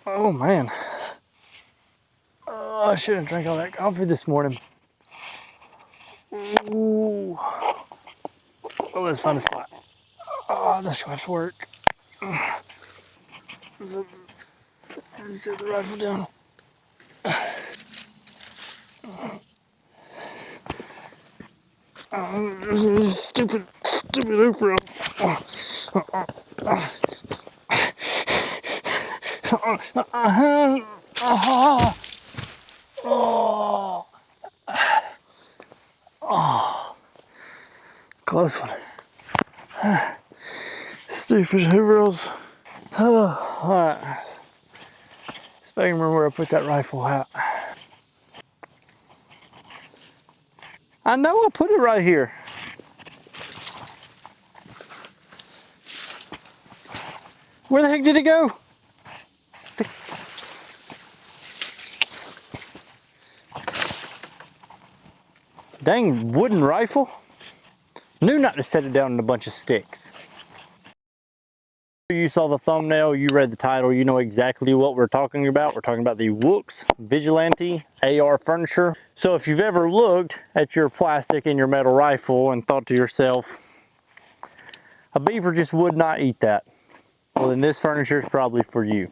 Oh man. Oh, I shouldn't drink all that coffee this morning. Ooh. Oh, let's find a spot. Oh, that's gonna have to work. Set the rifle down. There's these stupid hoop rails. Close one. Stupid hoop rails. Alright. If I can remember where I put that rifle at. I know I put it right here. Where the heck did it go? Dang wooden rifle. Knew not to set it down in a bunch of sticks. You saw the thumbnail, you read the title, you know exactly what we're talking about. We're talking about the Woox Vigilante AR furniture. So if you've ever looked at your plastic and your metal rifle and thought to yourself, a beaver just would not eat that, well then this furniture is probably for you.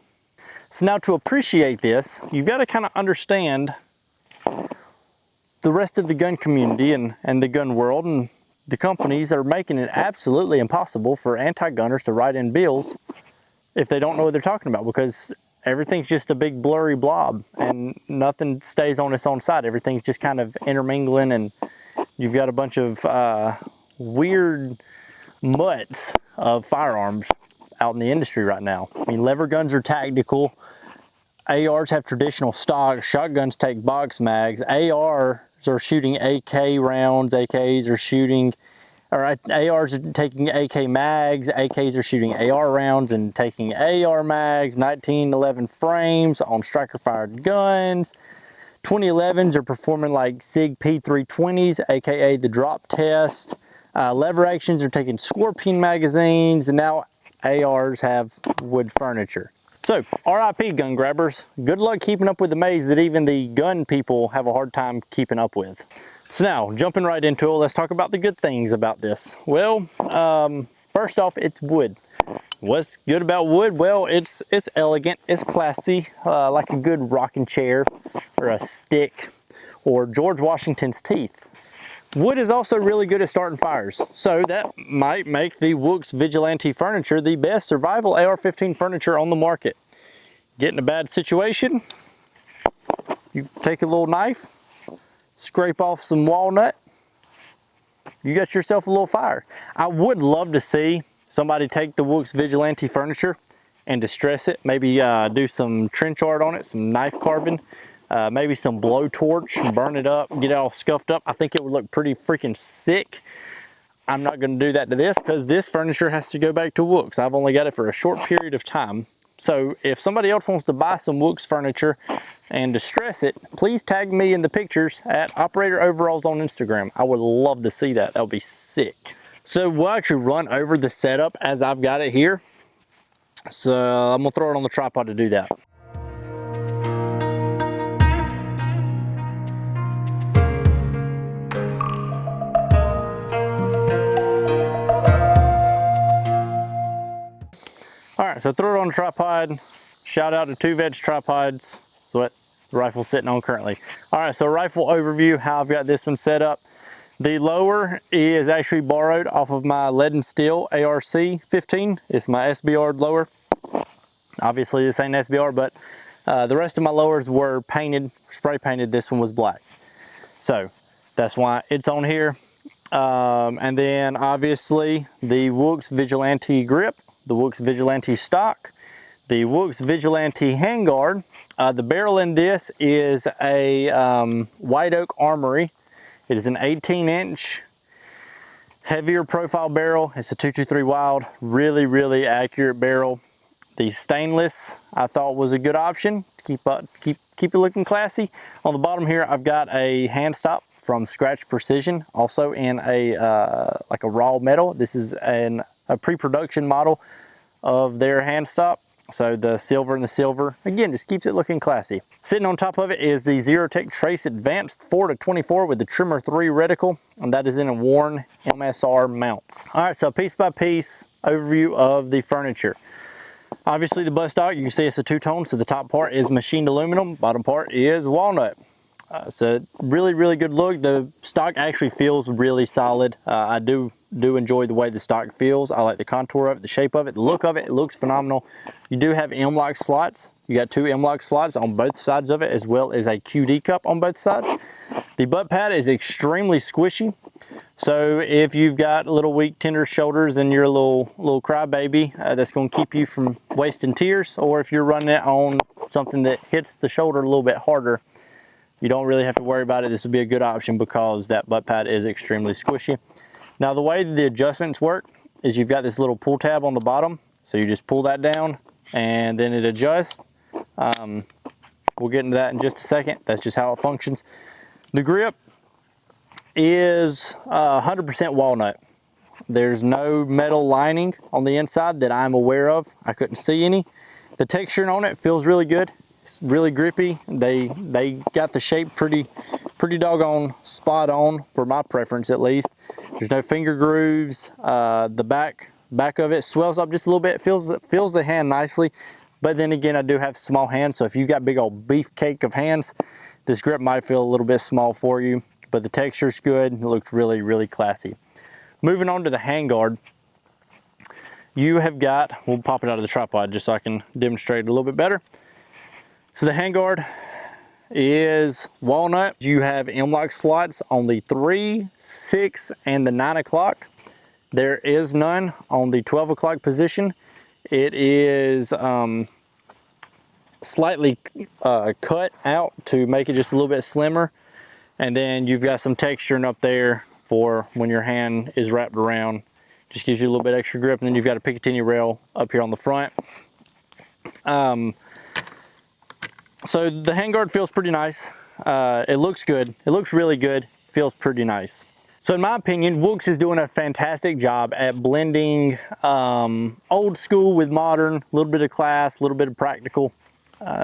So now to appreciate this, you've got to kind of understand the rest of the gun community and the gun world, and the companies are making it absolutely impossible for anti-gunners to write in bills if they don't know what they're talking about, because everything's just a big blurry blob and nothing stays on its own side. Everything's just kind of intermingling, and you've got a bunch of weird mutts of firearms out in the industry right now. I mean, lever guns are tactical. ARs have traditional stock. Shotguns take box mags. ARs are shooting AK rounds. AKs are shooting, or ARs are taking AK mags. AKs are shooting AR rounds and taking AR mags. 1911 frames on striker fired guns. 2011s are performing like SIG P320s, aka the drop test. Lever actions are taking Scorpion magazines, and now ARs have wood furniture. So, RIP gun grabbers, good luck keeping up with the maze that even the gun people have a hard time keeping up with. So now, jumping right into it, let's talk about the good things about this. Well, first off, it's wood. What's good about wood? Well, it's elegant, it's classy, like a good rocking chair or a stick or George Washington's teeth. Wood is also really good at starting fires, so that might make the Woox Vigilante furniture the best survival AR-15 furniture on the market. Get in a bad situation, you take a little knife, scrape off some walnut, you got yourself a little fire. I would love to see somebody take the Woox Vigilante furniture and distress it, maybe do some trench art on it, some knife carving, maybe some blowtorch, burn it up, get it all scuffed up. I think it would look pretty freaking sick. I'm not going to do that to this because this furniture has to go back to Woox. I've only got it for a short period of time. So if somebody else wants to buy some Woox furniture and distress it, please tag me in the pictures at Operator Overalls on Instagram. I would love to see that. That would be sick. So we'll actually run over the setup as I've got it here. So I'm going to throw it on the tripod to do that. All right, so throw it on the tripod. Shout out to 2Veg tripods. That's what the rifle's sitting on currently. All right, so rifle overview, how I've got this one set up. The lower is actually borrowed off of my lead and steel ARC-15. It's my SBR lower. Obviously this ain't SBR, but the rest of my lowers were painted, spray painted. This one was black. So that's why it's on here. And then obviously the Woox Vigilante grip, the Woox Vigilante stock, the Woox Vigilante handguard. The barrel in this is a white oak armory. It is an 18-inch heavier profile barrel. It's a 223 Wild, really accurate barrel. The stainless I thought was a good option to keep it looking classy. On the bottom here, I've got a hand stop from Scratch Precision, also in a like a raw metal. This is a pre-production model of their hand stop. So the silver and the silver, again, just keeps it looking classy. Sitting on top of it is the Zerotech Trace Advanced 4-24 with the Trimmer 3 reticle, and that is in a worn MSR mount. All right, so piece by piece overview of the furniture. Obviously the buttstock, you can see it's a two-tone, so the top part is machined aluminum, bottom part is walnut. So really, really good look. The stock actually feels really solid. I do enjoy the way the stock feels. I like the contour of it, the shape of it, the look of it. It looks phenomenal. You do have M-lock slots. You got 2 M-lock slots on both sides of it, as well as a QD cup on both sides. The butt pad is extremely squishy. So if you've got little weak, tender shoulders and you're a little crybaby, that's going to keep you from wasting tears. Or if you're running it on something that hits the shoulder a little bit harder, you don't really have to worry about it. This would be a good option because that butt pad is extremely squishy. Now the way the adjustments work is you've got this little pull tab on the bottom. So you just pull that down and then it adjusts. We'll get into that in just a second. That's just how it functions. The grip is 100% walnut. There's no metal lining on the inside that I'm aware of. I couldn't see any. The texture on it feels really good. It's really grippy. They got the shape pretty doggone spot on for my preference at least. There's no finger grooves. The back of it swells up just a little bit. Feels the hand nicely. But then again, I do have small hands, so if you've got big old beefcake of hands, this grip might feel a little bit small for you. But the texture's good. It looks really, really classy. Moving on to the handguard, you have got, we'll pop it out of the tripod just so I can demonstrate it a little bit better. So the handguard is walnut. You have M-lock slots on the 3, 6, and the 9 o'clock. There is none on the 12 o'clock position. It is slightly cut out to make it just a little bit slimmer. And then you've got some texturing up there for when your hand is wrapped around. Just gives you a little bit extra grip. And then you've got a Picatinny rail up here on the front. So the handguard feels pretty nice. It looks good. It looks really good. Feels pretty nice. So in my opinion, Woox is doing a fantastic job at blending old school with modern, a little bit of class, a little bit of practical,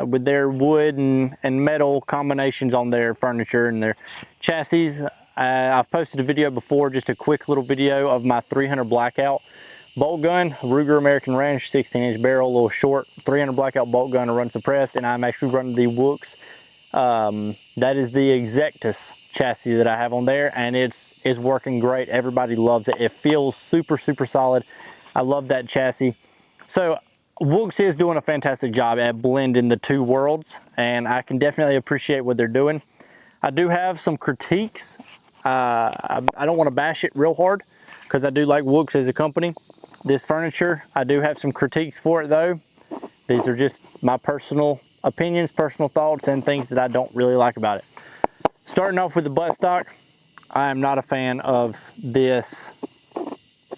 with their wood and metal combinations on their furniture and their chassis. I've posted a video before, just a quick little video of my 300 Blackout bolt gun, Ruger American Ranch, 16-inch barrel, a little short, 300 Blackout bolt gun to run suppressed, and I'm actually running the Woox. That is the Exactus chassis that I have on there, and it's working great. Everybody loves it. It feels super, super solid. I love that chassis. So Woox is doing a fantastic job at blending the two worlds, and I can definitely appreciate what they're doing. I do have some critiques. I don't want to bash it real hard because I do like Woox as a company. This furniture, I do have some critiques for it though. These are just my personal opinions, personal thoughts, and things that I don't really like about it. Starting off with the buttstock, I am not a fan of this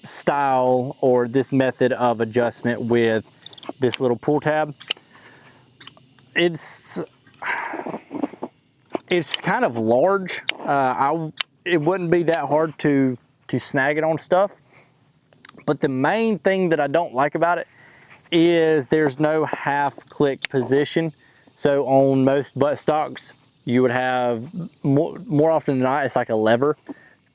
style or this method of adjustment with this little pull tab. It's kind of large. It wouldn't be that hard to snag it on stuff. But the main thing that I don't like about it is there's no half click position. So on most buttstocks, you would have more often than not, it's like a lever.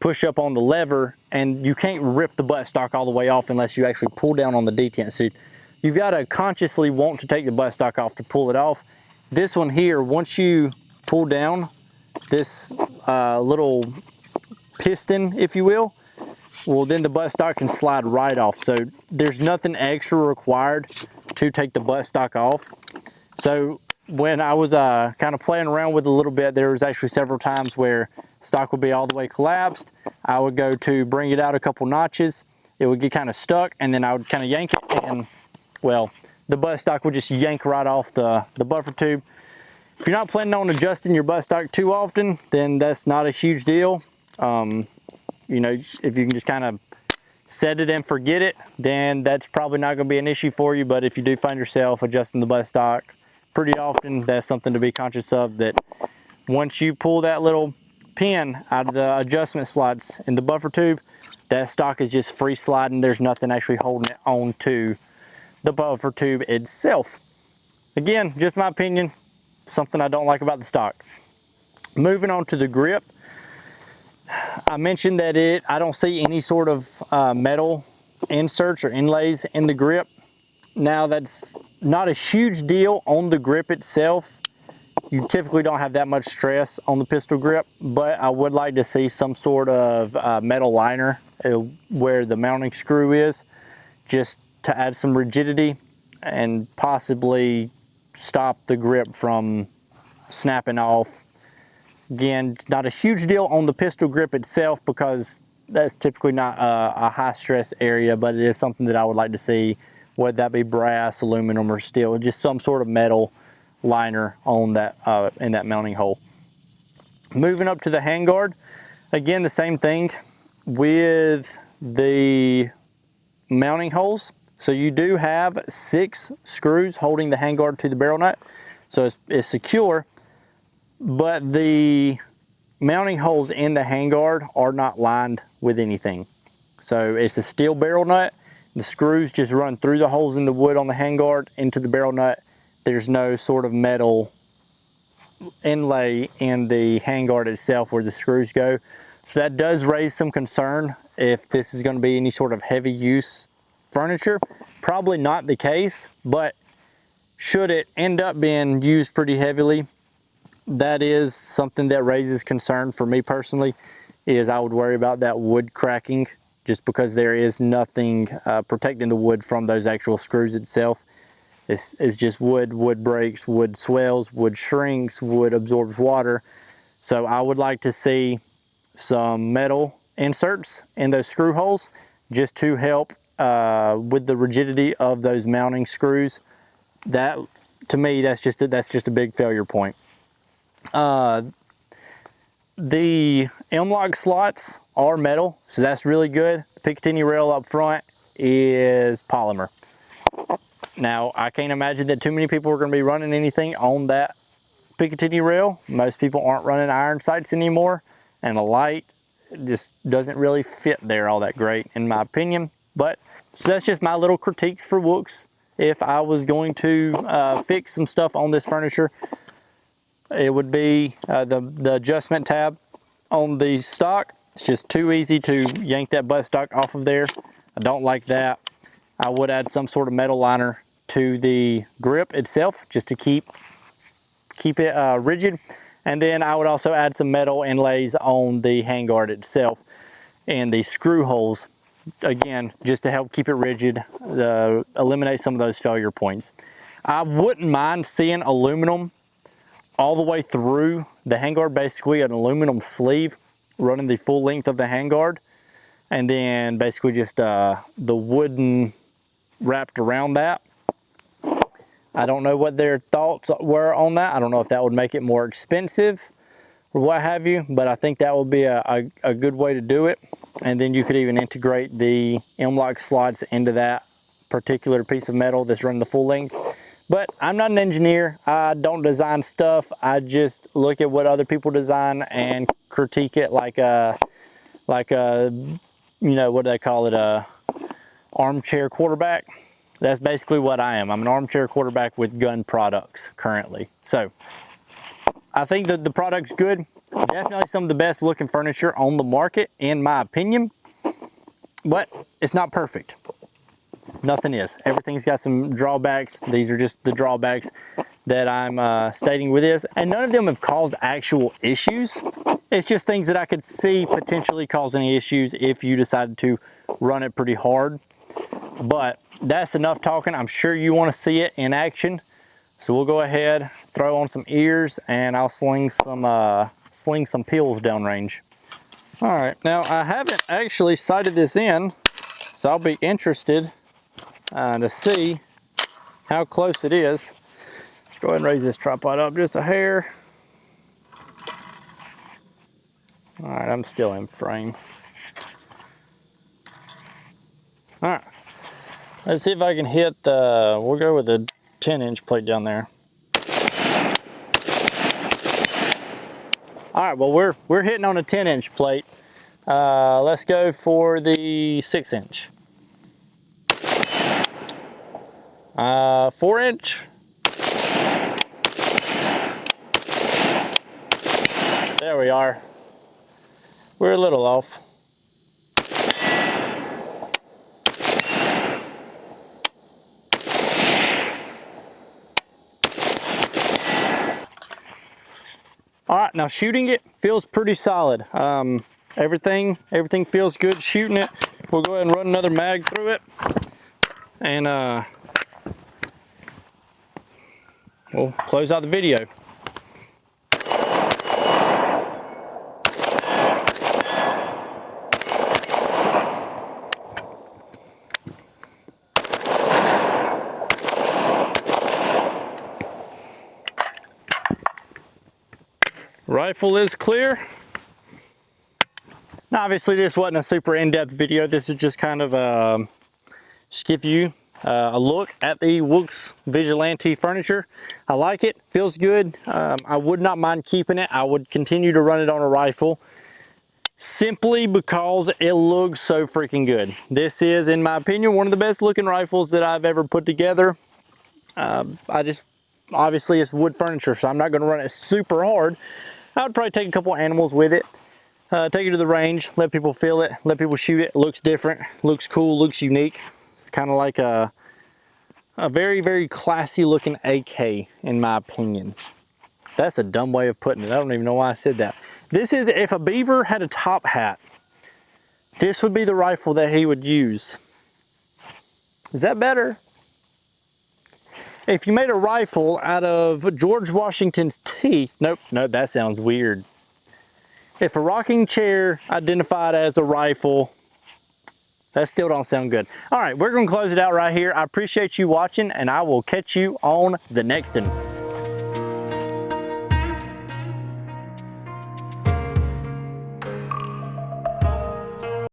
Push up on the lever and you can't rip the buttstock all the way off unless you actually pull down on the detent. So you've got to consciously want to take the buttstock off to pull it off. This one here, once you pull down this little piston, if you will, well, then the buttstock can slide right off. So there's nothing extra required to take the buttstock off. So when I was kind of playing around with it a little bit, there was actually several times where stock would be all the way collapsed. I would go to bring it out a couple notches. It would get kind of stuck, and then I would kind of yank it, and well, the buttstock would just yank right off the buffer tube. If you're not planning on adjusting your buttstock too often, then that's not a huge deal. You know, if you can just kind of set it and forget it, then that's probably not going to be an issue for you. But if you do find yourself adjusting the buttstock pretty often, that's something to be conscious of, that once you pull that little pin out of the adjustment slots in the buffer tube, that stock is just free sliding. There's nothing actually holding it on to the buffer tube itself. Again, just my opinion, something I don't like about the stock. Moving on to the grip, I mentioned that I don't see any sort of metal inserts or inlays in the grip. Now that's not a huge deal on the grip itself. You typically don't have that much stress on the pistol grip, but I would like to see some sort of metal liner where the mounting screw is, just to add some rigidity and possibly stop the grip from snapping off. Again, not a huge deal on the pistol grip itself because that's typically not a high stress area, but it is something that I would like to see, whether that be brass, aluminum, or steel, just some sort of metal liner on that in that mounting hole. Moving up to the handguard, again, the same thing with the mounting holes. So you do have 6 screws holding the handguard to the barrel nut, so it's secure, but the mounting holes in the handguard are not lined with anything. So it's a steel barrel nut. The screws just run through the holes in the wood on the handguard into the barrel nut. There's no sort of metal inlay in the handguard itself where the screws go. So that does raise some concern if this is going to be any sort of heavy use furniture. Probably not the case, but should it end up being used pretty heavily, that is something that raises concern for me personally, is I would worry about that wood cracking, just because there is nothing protecting the wood from those actual screws itself. It's just wood, wood breaks, wood swells, wood shrinks, wood absorbs water. So I would like to see some metal inserts in those screw holes just to help with the rigidity of those mounting screws. That, to me, that's just a big failure point. The M-LOK slots are metal, so that's really good. The Picatinny rail up front is polymer. Now, I can't imagine that too many people are going to be running anything on that Picatinny rail. Most people aren't running iron sights anymore, and the light just doesn't really fit there all that great, in my opinion. But so that's just my little critiques for Woox. If I was going to fix some stuff on this furniture, it would be the adjustment tab on the stock. It's just too easy to yank that buttstock off of there. I don't like that. I would add some sort of metal liner to the grip itself just to keep it rigid. And then I would also add some metal inlays on the handguard itself and the screw holes, again, just to help keep it rigid, eliminate some of those failure points. I wouldn't mind seeing aluminum all the way through the handguard, basically an aluminum sleeve running the full length of the handguard, and then basically just the wooden wrapped around that. I don't know what their thoughts were on that. I don't know if that would make it more expensive or what have you, but I think that would be a good way to do it. And then you could even integrate the M-LOK slots into that particular piece of metal that's running the full length. But I'm not an engineer. I don't design stuff. I just look at what other people design and critique it like a you know, what do they call it, armchair quarterback. That's basically what I am. I'm an armchair quarterback with gun products currently. So I think that the product's good. Definitely some of the best looking furniture on the market, in my opinion, but it's not perfect. Nothing is. Everything's got some drawbacks. These are just the drawbacks that I'm stating with this, and none of them have caused actual issues. It's just things that I could see potentially causing issues if you decided to run it pretty hard. But that's enough talking. I'm sure you want to see it in action, so we'll go ahead, throw on some ears, and I'll sling some pills downrange. All right, now I haven't actually sighted this in, so I'll be interested to see how close it is. Let's go ahead and raise this tripod up just a hair. All right, I'm still in frame. All right, let's see if I can hit the, we'll go with the 10-inch plate down there. All right, well, we're hitting on a 10-inch plate. Let's go for the 6-inch. 4-inch. There we are. We're a little off. All right, now shooting it feels pretty solid. Everything feels good shooting it. We'll go ahead and run another mag through it, and we'll close out the video. Rifle is clear. Now obviously this wasn't a super in-depth video. This is just kind of just give you a look at the Woox Vigilante furniture. I like it, feels good. I would not mind keeping it. I would continue to run it on a rifle simply because it looks so freaking good. This is, in my opinion, one of the best looking rifles that I've ever put together. Obviously it's wood furniture, so I'm not gonna run it super hard. I would probably take a couple animals with it, take it to the range, let people feel it, let people shoot it. It looks different, looks cool, looks unique. It's kind of like a very, very classy looking AK, in my opinion. That's a dumb way of putting it. I don't even know why I said that. This is, if a beaver had a top hat, this would be the rifle that he would use. Is that better? If you made a rifle out of George Washington's teeth, nope, that sounds weird. If a rocking chair identified as a rifle, that still don't sound good. All right, we're gonna close it out right here. I appreciate you watching, and I will catch you on the next one.